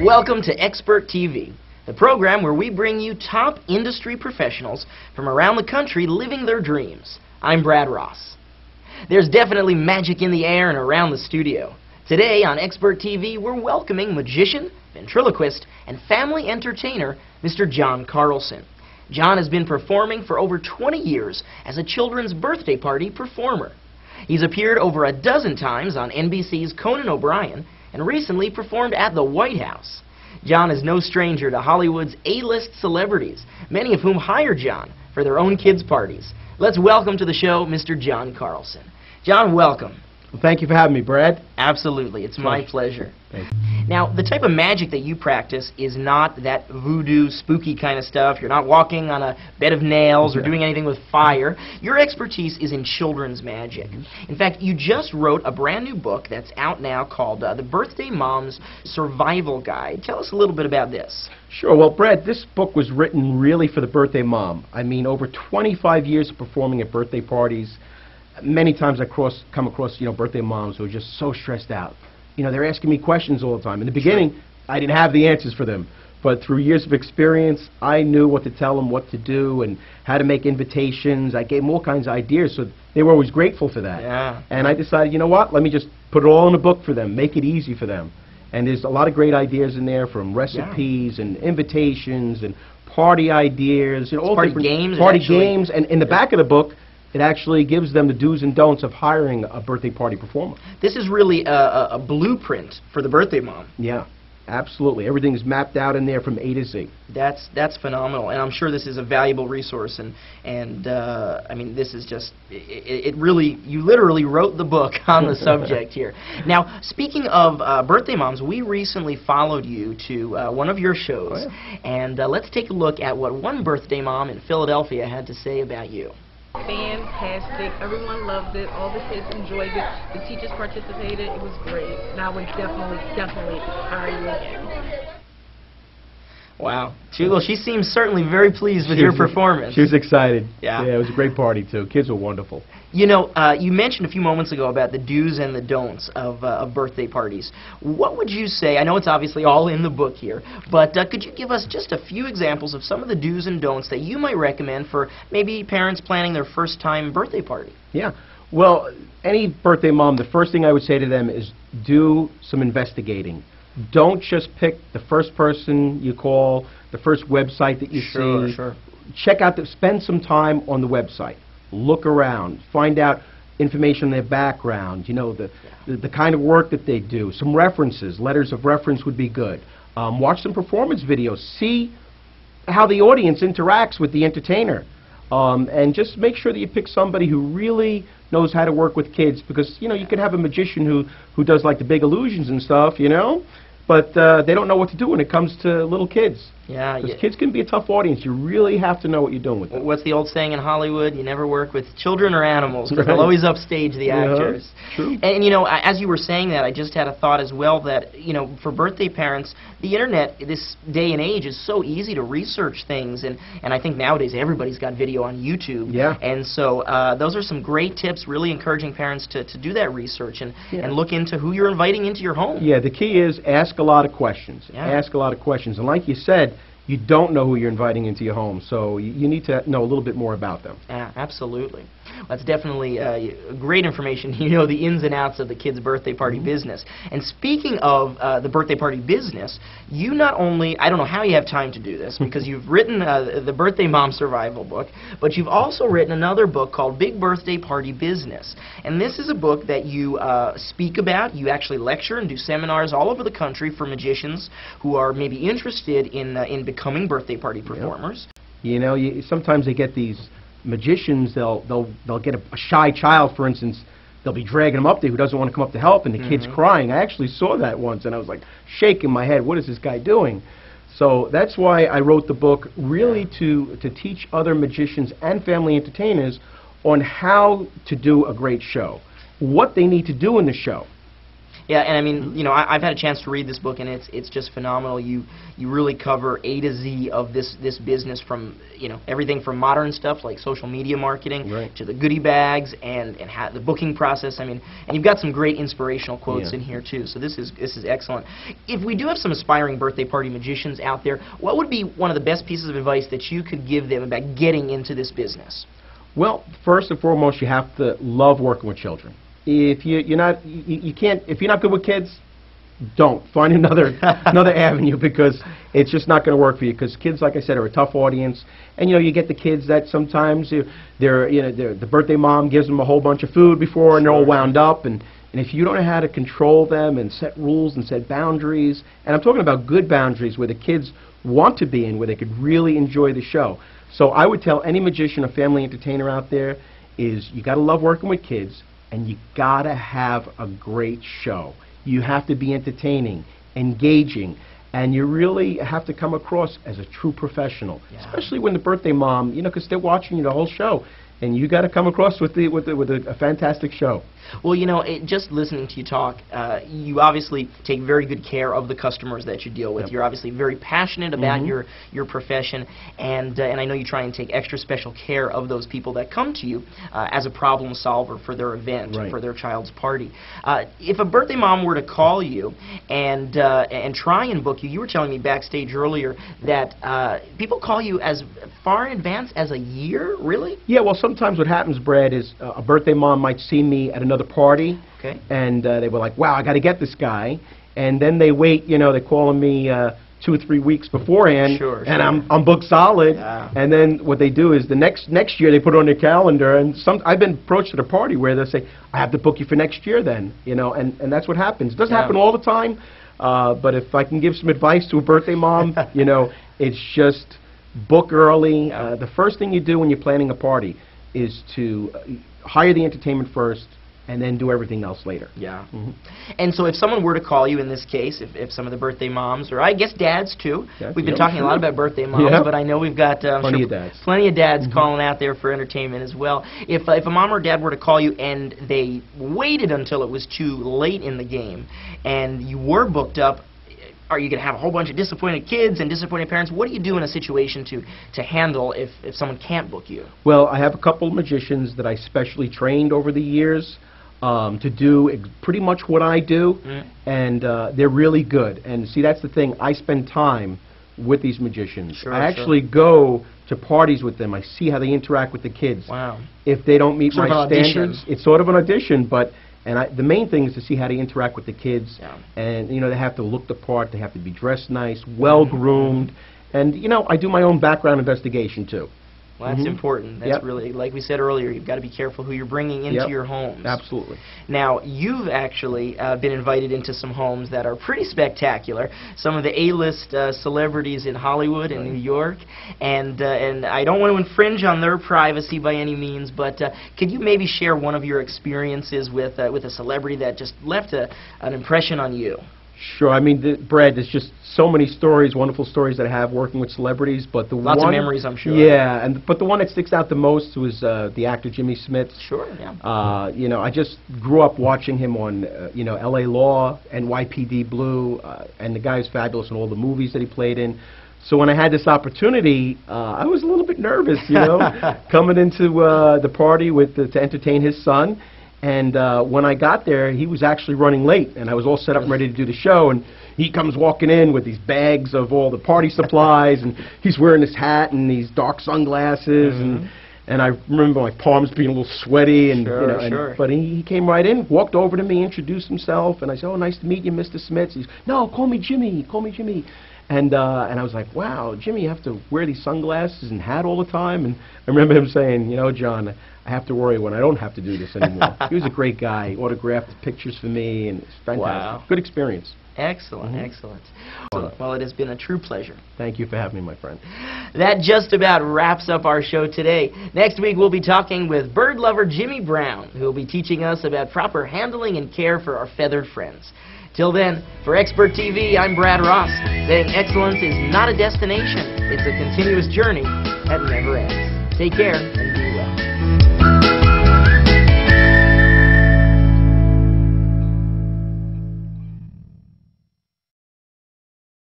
Welcome to Expert TV, the program where we bring you top industry professionals from around the country living their dreams. I'm Brad Ross. There's definitely magic in the air and around the studio. Today on Expert TV, we're welcoming magician, ventriloquist, and family entertainer, Mr. John Carlson. John has been performing for over 20 years as a children's birthday party performer. He's appeared over a dozen times on NBC's Conan O'Brien and recently performed at the White House. John is no stranger to Hollywood's A-list celebrities, many of whom hire John for their own kids' parties. Let's welcome to the show Mr. John Carlson. John, welcome. Well, thank you for having me, Brad. Absolutely. It's my pleasure. Thanks. Now, the type of magic that you practice is not that voodoo, spooky kind of stuff. You're not walking on a bed of nails or doing anything with fire. Your expertise is in children's magic. In fact, you just wrote a brand new book that's out now called The Birthday Mom's Survival Guide. Tell us a little bit about this. Sure. Well, Brad, this book was written really for the birthday mom. I mean, over 25 years of performing at birthday parties. Many times I come across, birthday moms who are just so stressed out. They're asking me questions all the time. In the beginning, I didn't have the answers for them. But through years of experience, I knew what to tell them, what to do, and how to make invitations. I gave them all kinds of ideas, so they were always grateful for that. Yeah. And I decided, you know what, let me just put it all in a book for them, make it easy for them. And there's a lot of great ideas in there, from recipes and invitations and party ideas. All party different games. Party games. And in the back of the book, it actually gives them the do's and don'ts of hiring a birthday party performer. This is really a blueprint for the birthday mom. Yeah, absolutely. Everything is mapped out in there from A to Z. That's phenomenal, and I'm sure this is a valuable resource. And I mean, this is just it really, you literally wrote the book on the subject here. Now, speaking of birthday moms, we recently followed you to one of your shows, and let's take a look at what one birthday mom in Philadelphia had to say about you. Fantastic. Everyone loved it. All the kids enjoyed it. The teachers participated. It was great. And I would definitely hire you again. Wow. She seems certainly very pleased with your performance. She was excited. Yeah. Yeah, it was a great party, too. Kids were wonderful. You mentioned a few moments ago about the do's and the don'ts of birthday parties. What would you say, I know it's obviously all in the book here, but could you give us just a few examples of some of the do's and don'ts that you might recommend for maybe parents planning their first time birthday party? Yeah. Well, any birthday mom, the first thing I would say to them is do some investigating. Don't just pick the first person you call, the first website that you see. Sure. Check out, spend some time on the website. Look around. Find out information on their background, the kind of work that they do. Some references, letters of reference would be good. Watch some performance videos. See how the audience interacts with the entertainer. And just make sure that you pick somebody who really knows how to work with kids, because, you can have a magician who does like the big illusions and stuff, but they don't know what to do when it comes to little kids. Yeah. Because kids can be a tough audience. You really have to know what you're doing with them. What's the old saying in Hollywood? You never work with children or animals, because they'll always upstage the actors. True. And, as you were saying that, I just had a thought as well that, for birthday parents, the Internet, this day and age, is so easy to research things. And I think nowadays everybody's got video on YouTube. Yeah. And so those are some great tips, really encouraging parents to do that research and look into who you're inviting into your home. Yeah, the key is ask a lot of questions. Yeah. Ask a lot of questions. And like you said, you don't know who you're inviting into your home, so you need to know a little bit more about them. Yeah, absolutely. That's definitely great information. The ins and outs of the kids' birthday party business. And speaking of the birthday party business, you not only, I don't know how you have time to do this, because you've written the Birthday Mom Survival book, but you've also written another book called Big Birthday Party Business. And this is a book that you speak about. You actually lecture and do seminars all over the country for magicians who are maybe interested in becoming birthday party performers. Sometimes they get these magicians, they'll get a shy child, for instance. They'll be dragging him up there who doesn't want to come up to help, and the kid's crying. I actually saw that once, and I was like shaking my head. What is this guy doing? So that's why I wrote the book, really to teach other magicians and family entertainers on how to do a great show, what they need to do in the show. Yeah, and I mean, you know, I've had a chance to read this book, and it's just phenomenal. You really cover A to Z of this business, from, you know, everything from modern stuff like social media marketing, Right, to the goodie bags and the booking process. I mean, and you've got some great inspirational quotes in here too. So this is excellent. If we do have some aspiring birthday party magicians out there, what would be one of the best pieces of advice that you could give them about getting into this business? Well, first and foremost, you have to love working with children. If you're not good with kids, don't find another avenue, because it's just not going to work for you. Because kids, like I said, are a tough audience, and you know, you get the kids that sometimes the birthday mom gives them a whole bunch of food before, and they're all wound up, and if you don't know how to control them and set rules and set boundaries, and I'm talking about good boundaries where the kids want to be in, where they could really enjoy the show. So I would tell any magician or family entertainer out there is you got to love working with kids, and you got to have a great show. You have to be entertaining, engaging, and you really have to come across as a true professional, especially when the birthday mom, you know, because they're watching you the whole show, and you got to come across with a fantastic show. Well, you know, just listening to you talk, you obviously take very good care of the customers that you deal with. Yep. You're obviously very passionate about your profession, and I know you try and take extra special care of those people that come to you as a problem solver for their event, Right, for their child's party. If a birthday mom were to call you and try and book you, you were telling me backstage earlier that people call you as far in advance as a year, really? Yeah, well, sometimes what happens, Brad, is a birthday mom might see me at another party, Okay. and they were like, wow, I got to get this guy, and then they wait, you know, they're calling me 2 or 3 weeks beforehand, Sure, and sure. I'm booked solid, Yeah. and then what they do is the next year they put it on their calendar, and I've been approached at a party where they'll say, I have to book you for next year then, you know, and that's what happens. It doesn't happen all the time, but if I can give some advice to a birthday mom, you know, it's just book early. The first thing you do when you're planning a party is to hire the entertainment first, and then do everything else later. Yeah. And so if someone were to call you in this case, if some of the birthday moms, or I guess dads too, Yeah, we've been yeah, talking a lot sure. about birthday moms, Yeah. but I know we've got Plenty of dads. plenty of dads calling out there for entertainment as well. If a mom or dad were to call you and they waited until it was too late in the game and you were booked up, are you going to have a whole bunch of disappointed kids and disappointed parents? What do you do in a situation to handle if someone can't book you? Well, I have a couple of magicians that I specially trained over the years to do pretty much what I do, and they're really good. And see, that's the thing. I spend time with these magicians. Sure, I actually go to parties with them. I see how they interact with the kids. Wow. If they don't meet Sort my of an audition. standards, it's sort of an audition, but the main thing is to see how they interact with the kids. Yeah. And, you know, they have to look the part, they have to be dressed nice, well-groomed, and, you know, I do my own background investigation, too. Well, that's important. That's Yep. really, like we said earlier, you've got to be careful who you're bringing into Yep. your homes. Absolutely. Now, you've actually been invited into some homes that are pretty spectacular. Some of the A-list celebrities in Hollywood and New York, and I don't want to infringe on their privacy by any means, but could you maybe share one of your experiences with a celebrity that just left an impression on you? Sure. I mean, Brad, there's just so many stories, wonderful stories that I have working with celebrities, but Lots of memories, I'm sure. Yeah, but the one that sticks out the most was the actor Jimmy Smits. Sure, yeah. You know, I just grew up watching him on, you know, L.A. Law, NYPD Blue, and the guy's fabulous in all the movies that he played in. So when I had this opportunity, I was a little bit nervous, you know, coming into the party to entertain his son. And when I got there, he was actually running late, and I was all set up and ready to do the show, and he comes walking in with these bags of all the party supplies, and he's wearing this hat and these dark sunglasses, and I remember my palms being a little sweaty, and Sure, you know, sure. but he came right in, walked over to me, introduced himself, and I said, "Oh, nice to meet you, Mr. Smits." He's, "No, call me Jimmy, call me Jimmy." And I was like, wow, Jimmy, you have to wear these sunglasses and hat all the time? And I remember him saying, you know, John, I have to worry when I don't have to do this anymore. He was a great guy. He autographed pictures for me, and it's fantastic. Wow. Good experience. Excellent, excellent. Well, it has been a true pleasure. Thank you for having me, my friend. That just about wraps up our show today. Next week, we'll be talking with bird lover Jimmy Brown, who will be teaching us about proper handling and care for our feathered friends. Till then, for Expert TV, I'm Brad Ross, saying excellence is not a destination, it's a continuous journey that never ends. Take care, and